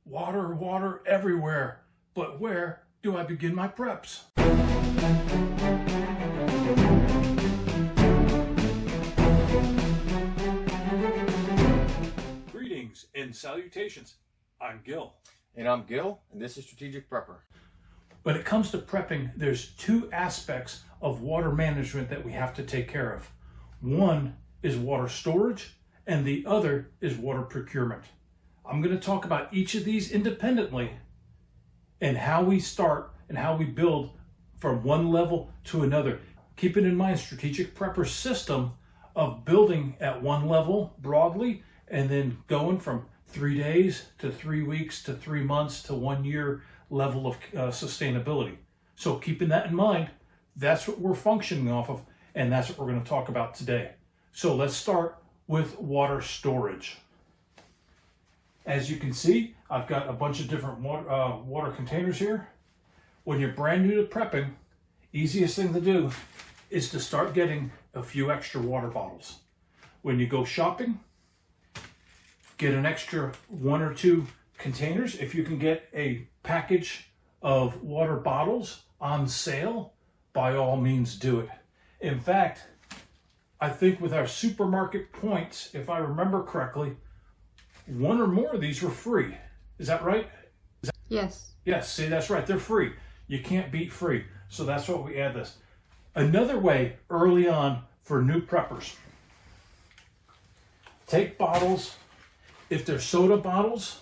Water, water everywhere. But where do I begin my preps? Greetings and salutations. I'm Gil. And I'm Gil, and this is Strategic Prepper. When it comes to prepping, there's two aspects of water management that we have to take care of. One is water storage, and the other is water procurement. I'm going to talk about each of these independently and how we start and how we build from one level to another. Keeping in mind Strategic Prepper's system of building at one level broadly and then going from 3 days to 3 weeks to 3 months to 1 year level of sustainability. So keeping that in mind, that's what we're functioning off of, and that's what we're going to talk about today. So let's start with water storage. As you can see, I've got a bunch of different water containers here. When you're brand new to prepping, easiest thing to do is to start getting a few extra water bottles. When you go shopping, get an extra 1 or 2 containers. If you can get a package of water bottles on sale, by all means do it. In fact, I think with our supermarket points, if I remember correctly, 1 or more of these were free. Is that right? Yes. Yes, see, that's right. They're free. You can't beat free. So that's what we add this. Another way early on for new preppers. Take bottles. If they're soda bottles,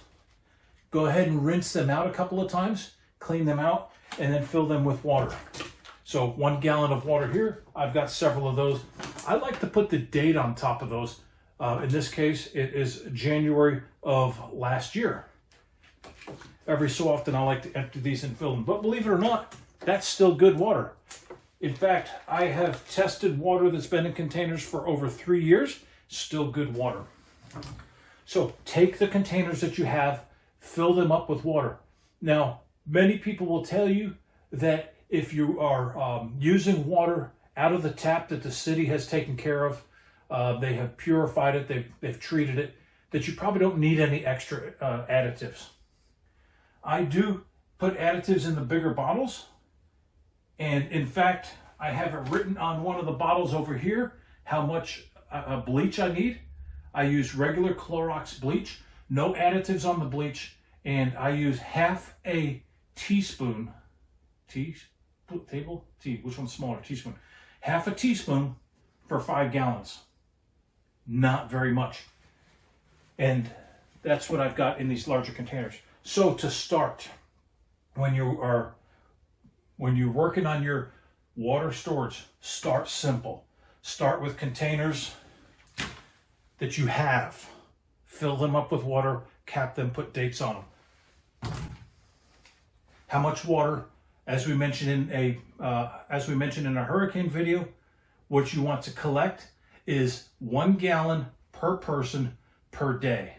go ahead and rinse them out a couple of times, clean them out, and then fill them with water. So 1 gallon of water here. I've got several of those. I like to put the date on top of those. In this case, it is January of last year. Every so often, I like to empty these and fill them. But believe it or not, that's still good water. In fact, I have tested water that's been in containers for over 3 years. Still good water. So take the containers that you have, fill them up with water. Now, many people will tell you that if you are using water out of the tap that the city has taken care of, they have purified it, they've treated it, that you probably don't need any extra additives. I do put additives in the bigger bottles, and in fact, I have it written on one of the bottles over here how much bleach I need. I use regular Clorox bleach, no additives on the bleach, and I use half a teaspoon, which one's smaller, teaspoon? Half a teaspoon for 5 gallons. Not very much. And that's what I've got in these larger containers. So to start, when you're working on your water storage, start simple. Start with containers that you have. Fill them up with water, cap them, put dates on them. How much water? As we mentioned in a hurricane video, what you want to collect is 1 gallon per person per day.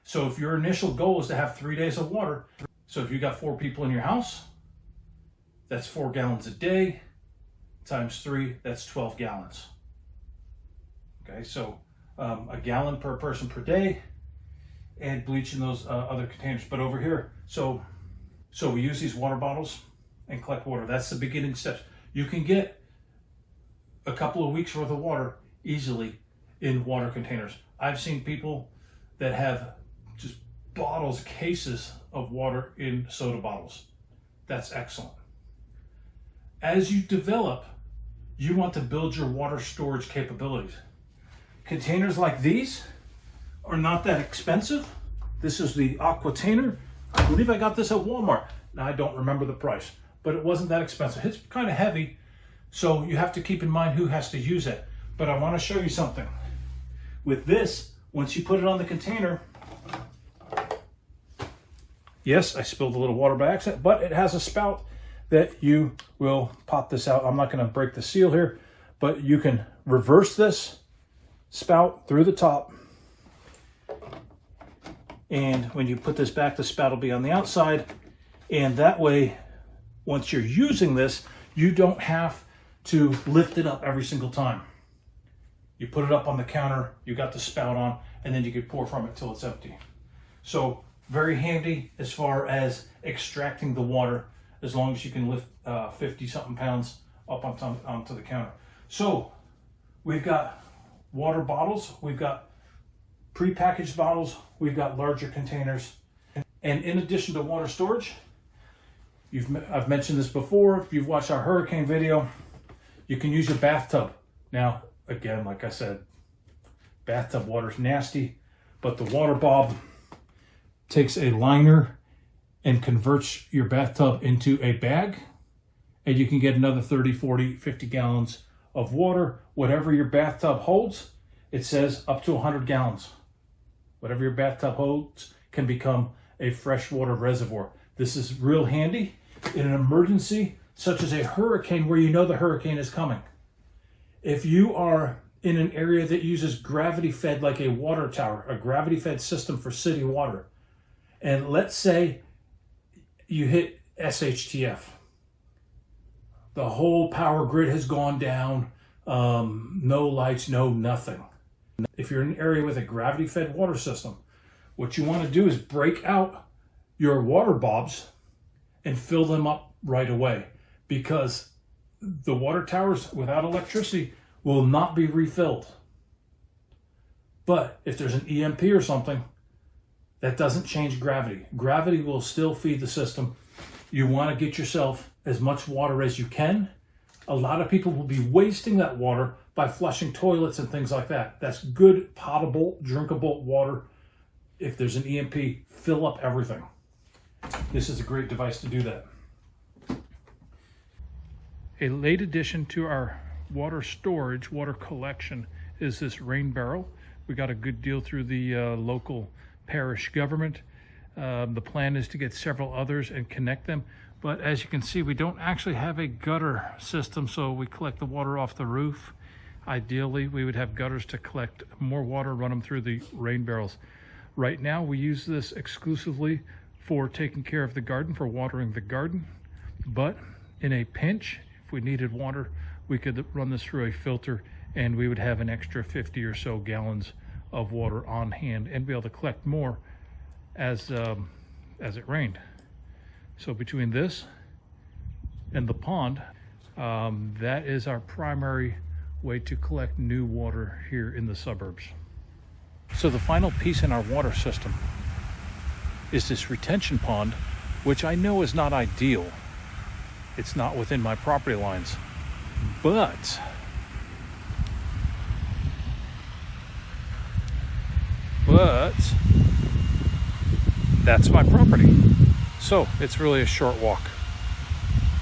So if your initial goal is to have 3 days of water, so if you got 4 people in your house, that's 4 gallons a day times 3, that's 12 gallons. Okay, so a gallon per person per day, and bleach in those other containers. But over here, so we use these water bottles and collect water. That's the beginning steps. You can get a couple of weeks worth of water easily in water containers. I've seen people that have just bottles, cases of water in soda bottles. That's excellent. As you develop, you want to build your water storage capabilities. Containers like these are not that expensive. This is the Aquatainer. I believe I got this at Walmart. Now, I don't remember the price, but it wasn't that expensive. It's kind of heavy, so you have to keep in mind who has to use it. But I want to show you something. With this, once you put it on the container, yes, I spilled a little water by accident, but it has a spout that you will pop this out. I'm not going to break the seal here, but you can reverse this spout through the top. And when you put this back, the spout will be on the outside. And that way, once you're using this, you don't have to lift it up every single time. You put it up on the counter, you got the spout on, and then you can pour from it till it's empty. So Very handy as far as extracting the water, as long as you can lift 50 something pounds up onto the counter. So we've got water bottles, we've got pre-packaged bottles, we've got larger containers. And in addition to water storage, I've mentioned this before, if you've watched our hurricane video, you can use your bathtub. Now, again, like I said, bathtub water's nasty, but the water bulb takes a liner and converts your bathtub into a bag, and you can get another 30, 40, 50 gallons of water. Whatever your bathtub holds, it says up to 100 gallons. Whatever your bathtub holds can become a freshwater reservoir. This is real handy in an emergency such as a hurricane, where you know the hurricane is coming. If you are in an area that uses gravity fed, like a water tower, a gravity fed system for city water, and let's say you hit SHTF, the whole power grid has gone down, no lights, no nothing. If you're in an area with a gravity fed water system, what you want to do is break out your water bulbs and fill them up right away, because the water towers without electricity will not be refilled. But if there's an EMP or something, that doesn't change gravity. Gravity will still feed the system. You want to get yourself as much water as you can. A lot of people will be wasting that water by flushing toilets and things like that. That's good, potable, drinkable water. If there's an EMP, fill up everything. This is a great device to do that. A late addition to our water storage, water collection, is this rain barrel. We got a good deal through the local parish government. The plan is to get several others and connect them. But as you can see, we don't actually have a gutter system, so we collect the water off the roof. Ideally, we would have gutters to collect more water, run them through the rain barrels. Right now, we use this exclusively for taking care of the garden, for watering the garden. But in a pinch, if we needed water, we could run this through a filter, and we would have an extra 50 or so gallons of water on hand and be able to collect more as it rained. So between this and the pond, that is our primary way to collect new water here in the suburbs. So the final piece in our water system is this retention pond, which I know is not ideal. It's not within my property lines, but that's my property. So it's really a short walk.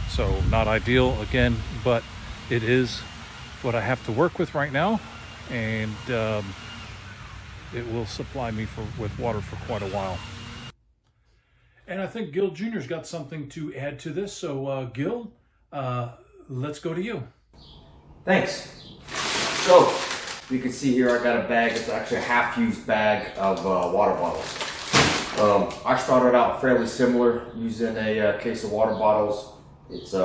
So not ideal again, but it is what I have to work with right now, and it will supply me with water for quite a while. And I think Gil Jr.'s got something to add to this. So Gil, let's go to you. Thanks. So you can see here I got a bag. It's actually a half-used bag of water bottles. I started out fairly similar, using a case of water bottles. It's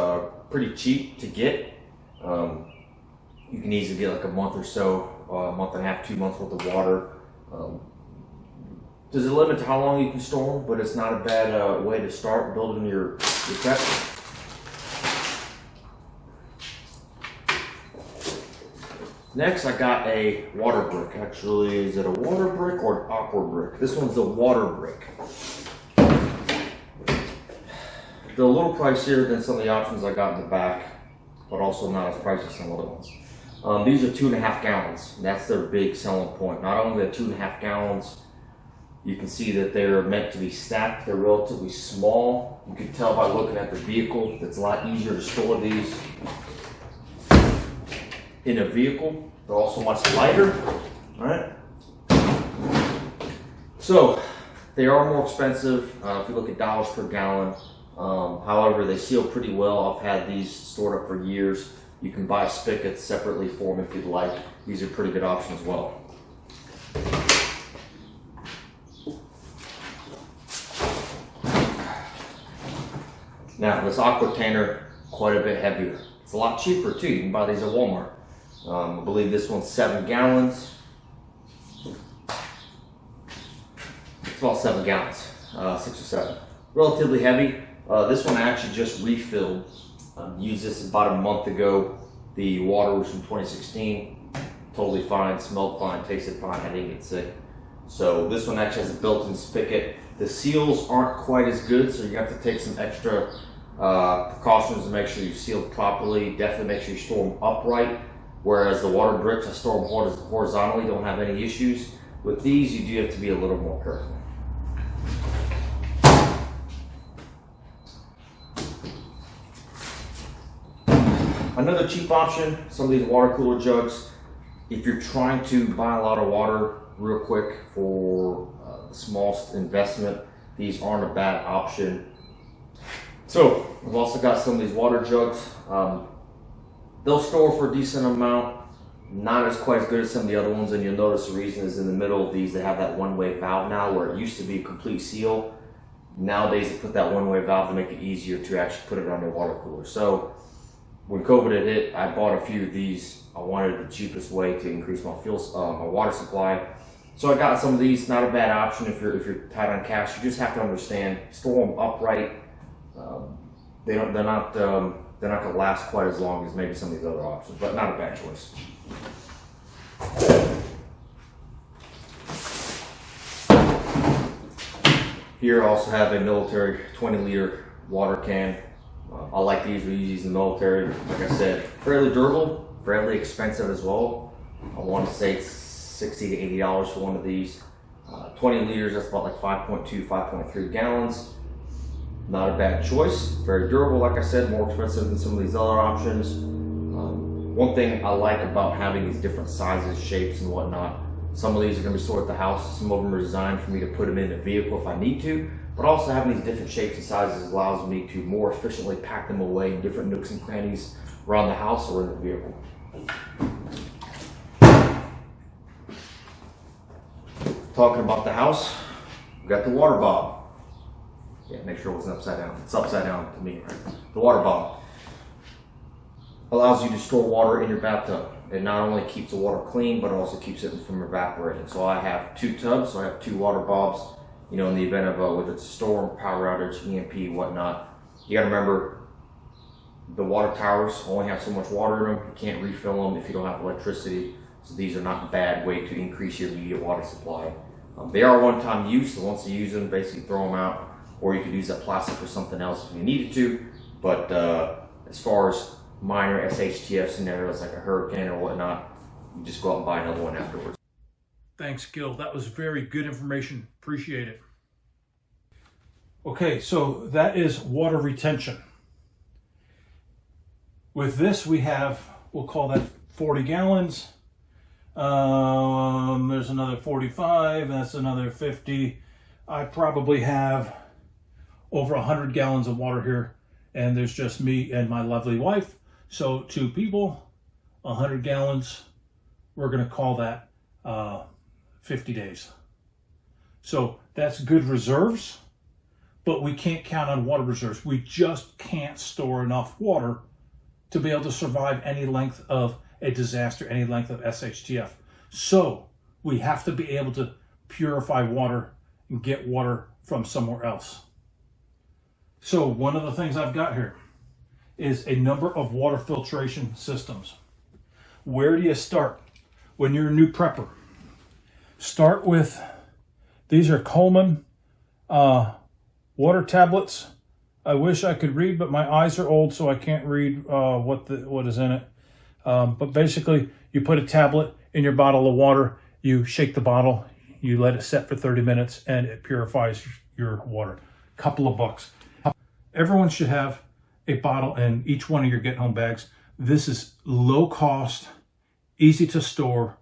pretty cheap to get. You can easily get like a month or so, a month and a half, 2 months worth of water. There's a limit to how long you can store them, but it's not a bad way to start building your prep. Next, I got a water brick. Actually, is it a water brick or an aqua brick? This one's the water brick. They're a little pricier than some of the options I got in the back, but also not as pricey as some other ones. These are 2.5 gallons. That's their big selling point. Not only the 2.5 gallons, you can see that they're meant to be stacked. They're relatively small. You can tell by looking at the vehicle, it's a lot easier to store these in a vehicle. They're also much lighter, all right? So they are more expensive if you look at dollars per gallon. However, they seal pretty well. I've had these stored up for years. You can buy spigots separately for them if you'd like. These are pretty good options as well. Now, this aqua container, quite a bit heavier. It's a lot cheaper too. You can buy these at Walmart. I believe this one's 7 gallons. It's about 7 gallons. 6 or 7. Relatively heavy. This one I actually just refilled. Used this about a month ago. The water was from 2016. Totally fine, smelled fine, tasted fine. I didn't get sick. So this one actually has a built-in spigot. The seals aren't quite as good, so you have to take some extra precautions to make sure you seal it properly. Definitely make sure you store them upright. Whereas the water bricks, I store them horizontally, don't have any issues. With these, you do have to be a little more careful. Another cheap option, some of these water cooler jugs. If you're trying to buy a lot of water real quick for the smallest investment, these aren't a bad option. So I've also got some of these water jugs. They'll store for a decent amount, not as quite as good as some of the other ones, and you'll notice the reason is in the middle of these they have that one-way valve now, where it used to be a complete seal. Nowadays they put that one-way valve to make it easier to actually put it on your water cooler. So when COVID had hit, I bought a few of these. I wanted the cheapest way to increase my my water supply. So I got some of these. Not a bad option if you're tight on cash. You just have to understand, store them upright. They're not gonna last quite as long as maybe some of these other options, but not a bad choice. Here I also have a military 20-liter water can. I like these. We use these in the military. Like I said, fairly durable, fairly expensive as well. I want to say it's $60 to $80 for one of these. 20 liters, that's about like 5.2, 5.3 gallons. Not a bad choice. Very durable, like I said, more expensive than some of these other options. One thing I like about having these different sizes, shapes, and whatnot, some of these are going to be stored at the house. Some of them are designed for me to put them in the vehicle if I need to. But also having these different shapes and sizes allows me to more efficiently pack them away in different nooks and crannies around the house or in the vehicle. Talking about the house, we got the water bob. Yeah, make sure it wasn't upside down. It's upside down to me, right? The water bob allows you to store water in your bathtub. It not only keeps the water clean, but it also keeps it from evaporating. So I have 2 tubs, so I have 2 water bobs. You know, in the event of whether it's a storm, power outage, EMP, whatnot, you gotta remember the water towers only have so much water in them. You can't refill them if you don't have electricity. So these are not a bad way to increase your immediate water supply. They are one-time use, so once you use them, basically throw them out, or you could use that plastic for something else if you needed to. But as far as minor SHTF scenarios like a hurricane or whatnot, you just go out and buy another one afterwards. Thanks, Gil. That was very good information. Appreciate it. Okay, so that is water retention. With this, we have, we'll call that 40 gallons. There's another 45, that's another 50. I probably have over 100 gallons of water here, and there's just me and my lovely wife. So 2 people, 100 gallons. We're going to call that 50 days. So that's good reserves, but we can't count on water reserves. We just can't store enough water to be able to survive any length of a disaster, any length of SHTF. So we have to be able to purify water and get water from somewhere else. So one of the things I've got here is a number of water filtration systems. Where do you start when you're a new prepper? Start with, these are Coleman water tablets. I wish I could read, but my eyes are old, so I can't read what is in it. But basically, you put a tablet in your bottle of water, you shake the bottle, you let it set for 30 minutes, and it purifies your water. Couple of bucks. Everyone should have a bottle in each one of your get-home bags. This is low cost, easy to store,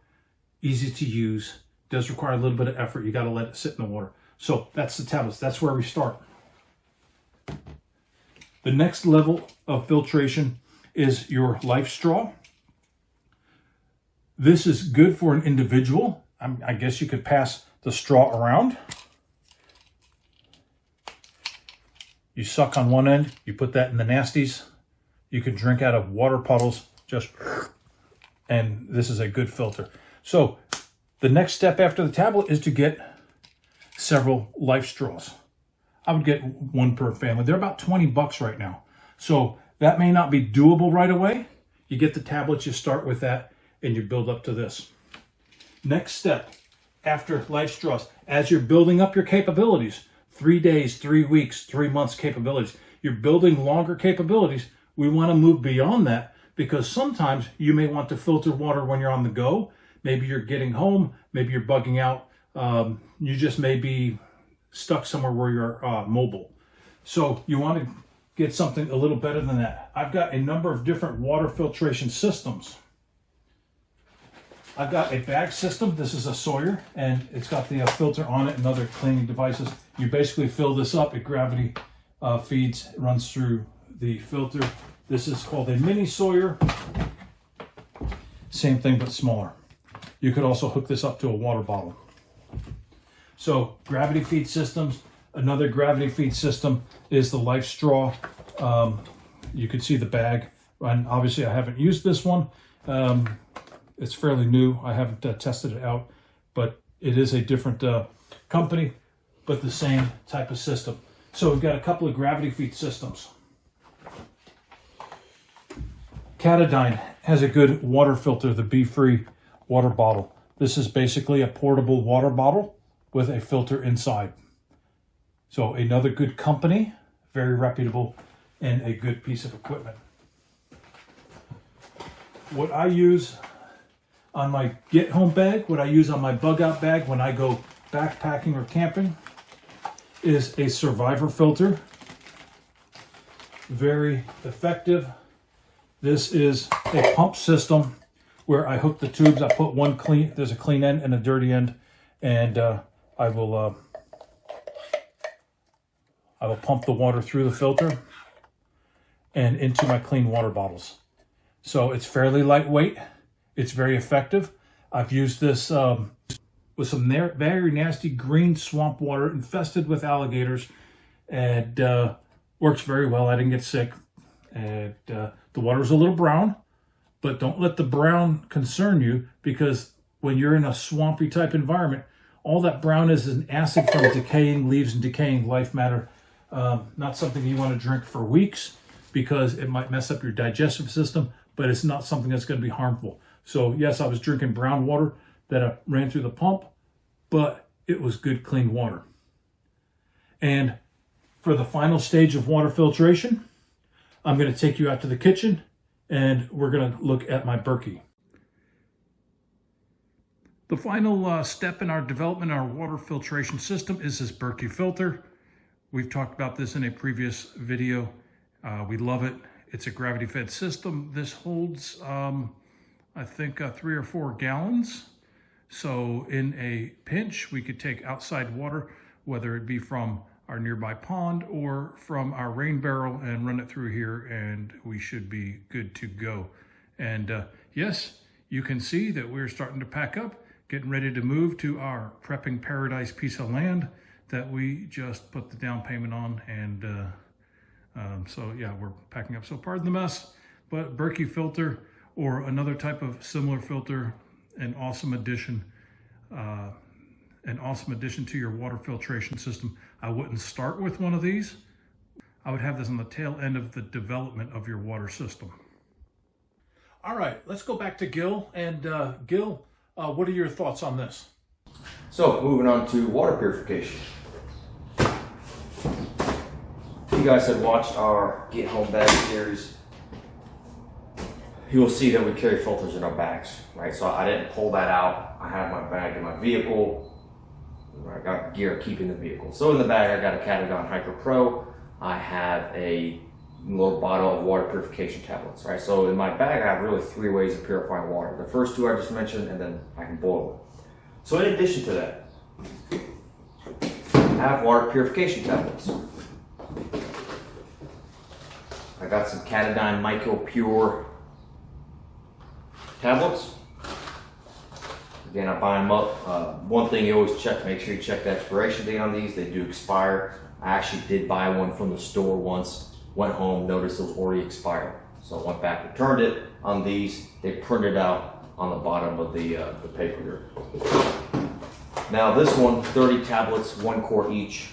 easy to use. Does require a little bit of effort. You got to let it sit in the water. So that's the tablets. That's where we start. The next level of filtration is your life straw. This is good for an individual. I guess you could pass the straw around. You suck on one end, you put that in the nasties. You can drink out of water puddles, and this is a good filter. So the next step after the tablet is to get several life straws. I would get one per family. They're about 20 bucks right now. So that may not be doable right away. You get the tablets, you start with that, and you build up to this. Next step, after Life Straws, as you're building up your capabilities, 3 days, 3 weeks, 3 months capabilities, you're building longer capabilities. We want to move beyond that because sometimes you may want to filter water when you're on the go. Maybe you're getting home, maybe you're bugging out. You just may be stuck somewhere where you're mobile. So you want to get something a little better than that. I've got a number of different water filtration systems. I've got a bag system. This is a Sawyer, and it's got the filter on it and other cleaning devices. You basically fill this up. It gravity feeds, it runs through the filter. This is called a mini Sawyer. Same thing, but smaller. You could also hook this up to a water bottle. So gravity feed systems. Another gravity feed system is the Life Straw. You can see the bag, and obviously I haven't used this one. It's fairly new. I haven't tested it out, but it is a different company, but the same type of system. So we've got a couple of gravity feed systems. Katadyn has a good water filter, the Be-Free water bottle. This is basically a portable water bottle with a filter inside. So another good company, very reputable, and a good piece of equipment. What I use on my get home bag, what I use on my bug out bag when I go backpacking or camping is a Survivor filter. Very effective. This is a pump system where I hook the tubes. I put one clean, there's a clean end and a dirty end, and I will pump the water through the filter and into my clean water bottles. So it's fairly lightweight. It's very effective. I've used this with some very nasty green swamp water infested with alligators, and works very well. I didn't get sick. And the water is a little brown, but don't let the brown concern you, because when you're in a swampy type environment, all that brown is an acid from decaying leaves and decaying life matter. Not something you want to drink for weeks because it might mess up your digestive system, but it's not something that's going to be harmful. So yes, I was drinking brown water that I ran through the pump, but it was good, clean water. And for the final stage of water filtration, I'm going to take you out to the kitchen and we're going to look at my Berkey. The final step in our development, our water filtration system, is this Berkey filter. We've talked about this in a previous video. We love it. It's a gravity fed system. This holds, I think 3 or 4 gallons. So in a pinch, we could take outside water, whether it be from our nearby pond or from our rain barrel, and run it through here, and we should be good to go. And yes, you can see that we're starting to pack up, getting ready to move to our prepping paradise piece of land that we just put the down payment on. And so yeah, we're packing up. So pardon the mess, but Berkey filter or another type of similar filter, an awesome addition to your water filtration system. I wouldn't start with one of these. I would have this on the tail end of the development of your water system. All right, let's go back to Gil. And Gil, what are your thoughts on this? So moving on to water purification. You guys have watched our Get Home Bag series. You will see that we carry filters in our bags, right? So I didn't pull that out. I have my bag in my vehicle. I got gear keeping the vehicle. So in the bag, I got a Katadyn Hyper Pro. I have a little bottle of water purification tablets, right? So in my bag, I have really 3 ways of purifying water. The first 2 I just mentioned, and then I can boil it. So in addition to that, I have water purification tablets. I got some Katadyn Micro Pure tablets. Again, I buy them up. One thing you always check, make sure you check the expiration date on these. They do expire. I actually did buy one from the store once, went home, noticed it was already expired. So I went back, returned it on these. They printed out on the bottom of the paper here. Now this one, 30 tablets, 1 quart each.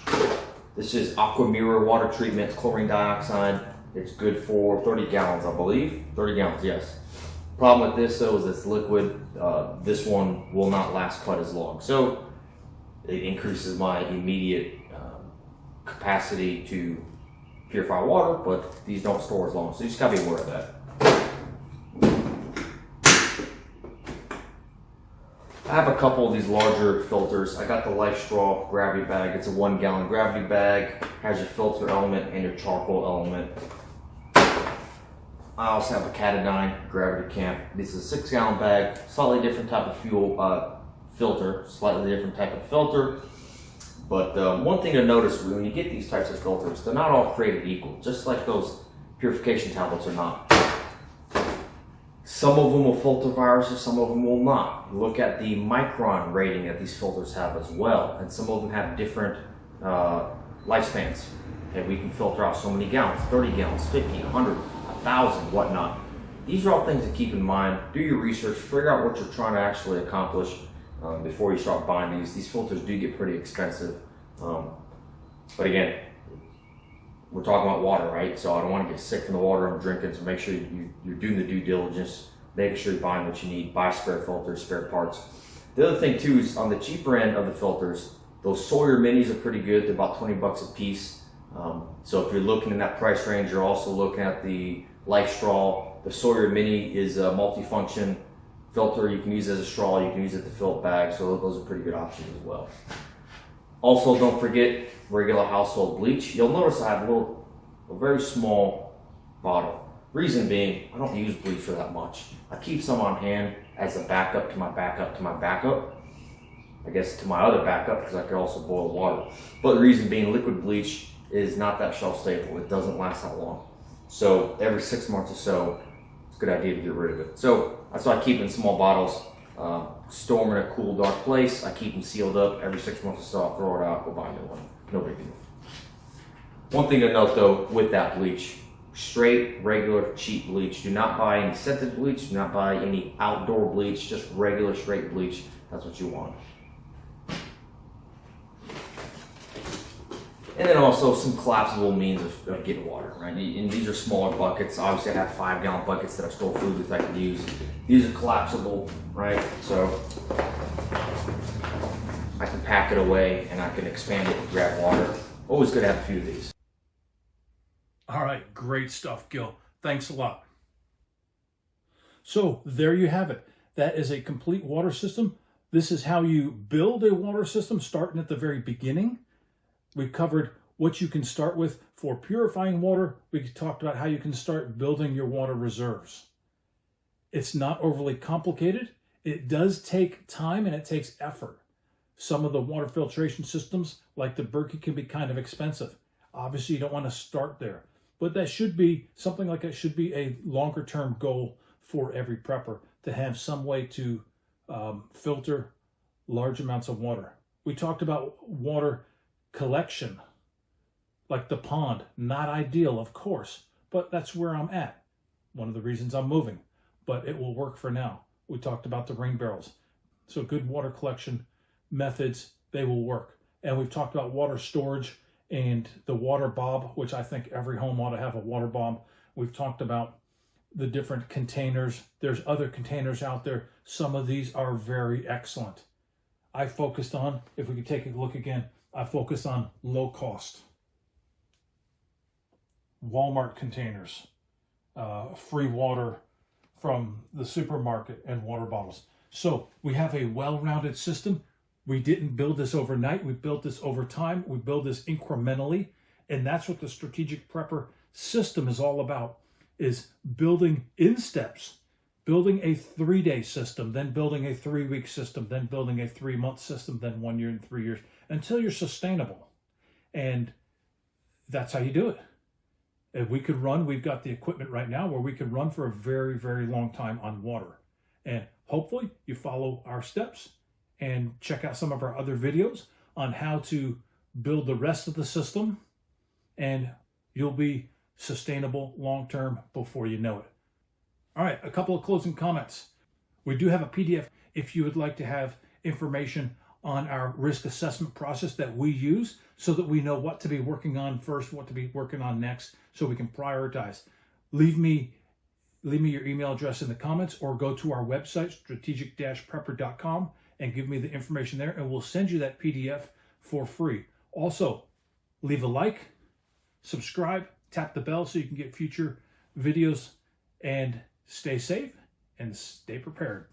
This is Aqua Mirror water treatment, chlorine dioxide. It's good for 30 gallons, I believe. 30 gallons, yes. Problem with this though is it's liquid. This one will not last quite as long. So it increases my immediate capacity to purify water, but these don't store as long. So you just gotta be aware of that. I have a couple of these larger filters. I got the Life Straw gravity bag. It's a 1 gallon gravity bag. Has your filter element and your charcoal element. I also have a Catadine gravity camp. This is a 6 gallon bag. Slightly different type of fuel filter. Slightly different type of filter. But one thing to notice when you get these types of filters, they're not all created equal. Just like those purification tablets are not. Some of them will filter viruses, some of them will not. Look at the micron rating that these filters have as well. And some of them have different lifespans. And we can filter out so many gallons, 30 gallons, 50, 100, 1,000, whatnot. These are all things to keep in mind. Do your research, figure out what you're trying to actually accomplish before you start buying these. These filters do get pretty expensive. But again, we're talking about water, right? So I don't want to get sick from the water I'm drinking, so make sure you're doing the due diligence, making sure you're buying what you need, buy spare filters, spare parts. The other thing too is on the cheaper end of the filters, those Sawyer minis are pretty good. They're about 20 bucks a piece. So if you're looking in that price range, you're also looking at the Life Straw. The Sawyer mini is a multifunction filter. You can use it as a straw, you can use it to fill bag, so those are pretty good options as well. Also, don't forget regular household bleach. You'll notice I have a very small bottle. Reason being, I don't use bleach for that much. I keep some on hand as a backup to my backup to my backup. I guess to my other backup, because I could also boil water. But the reason being, liquid bleach is not that shelf stable. It doesn't last that long. So every 6 months or so, it's a good idea to get rid of it. So that's why I keep in small bottles. Store them in a cool, dark place. I keep them sealed up. Every 6 months or so, I'll throw it out, go buy a new one. No big deal. One thing to note though, with that bleach, straight, regular, cheap bleach. Do not buy any scented bleach. Do not buy any outdoor bleach. Just regular, straight bleach. That's what you want. And then also some collapsible means of getting water, right? And these are smaller buckets. Obviously I have 5 gallon buckets that I store food with I can use. These are collapsible, right? So I can pack it away and I can expand it and grab water. Always good to have a few of these. All right, great stuff, Gil. Thanks a lot. So there you have it. That is a complete water system. This is how you build a water system, starting at the very beginning. We covered what you can start with for purifying water. We talked about how you can start building your water reserves. It's not overly complicated. It does take time and it takes effort. Some of the water filtration systems, like the Berkey, can be kind of expensive. Obviously, you don't want to start there. But that should be, something like that should be a longer term goal for every prepper, to have some way to filter large amounts of water. We talked about water collection, like the pond. Not ideal, of course, but that's where I'm at. One of the reasons I'm moving, but it will work for now. We talked about the rain barrels. So good water collection methods, they will work. And we've talked about water storage and the water bob, which I think every home ought to have a water bob. We've talked about the different containers. There's other containers out there. Some of these are very excellent. I focused on, if we could take a look again, I focused on low cost. Walmart containers, free water from the supermarket, and water bottles. So we have a well-rounded system. We didn't build this overnight. We built this over time. We build this incrementally. And that's what the strategic prepper system is all about, is building in steps, building a 3-day system, then building a 3-week system, then building a 3-month system, then 1 year and 3 years, until you're sustainable. And that's how you do it. And we could run, we've got the equipment right now where we can run for a very, very long time on water. And hopefully you follow our steps and check out some of our other videos on how to build the rest of the system, and you'll be sustainable long-term before you know it. All right, a couple of closing comments. We do have a PDF if you would like to have information on our risk assessment process that we use so that we know what to be working on first, what to be working on next, so we can prioritize. Leave me your email address in the comments, or go to our website, strategic-prepper.com, and give me the information there, and we'll send you that PDF for free. Also, leave a like, subscribe, tap the bell so you can get future videos, and stay safe and stay prepared.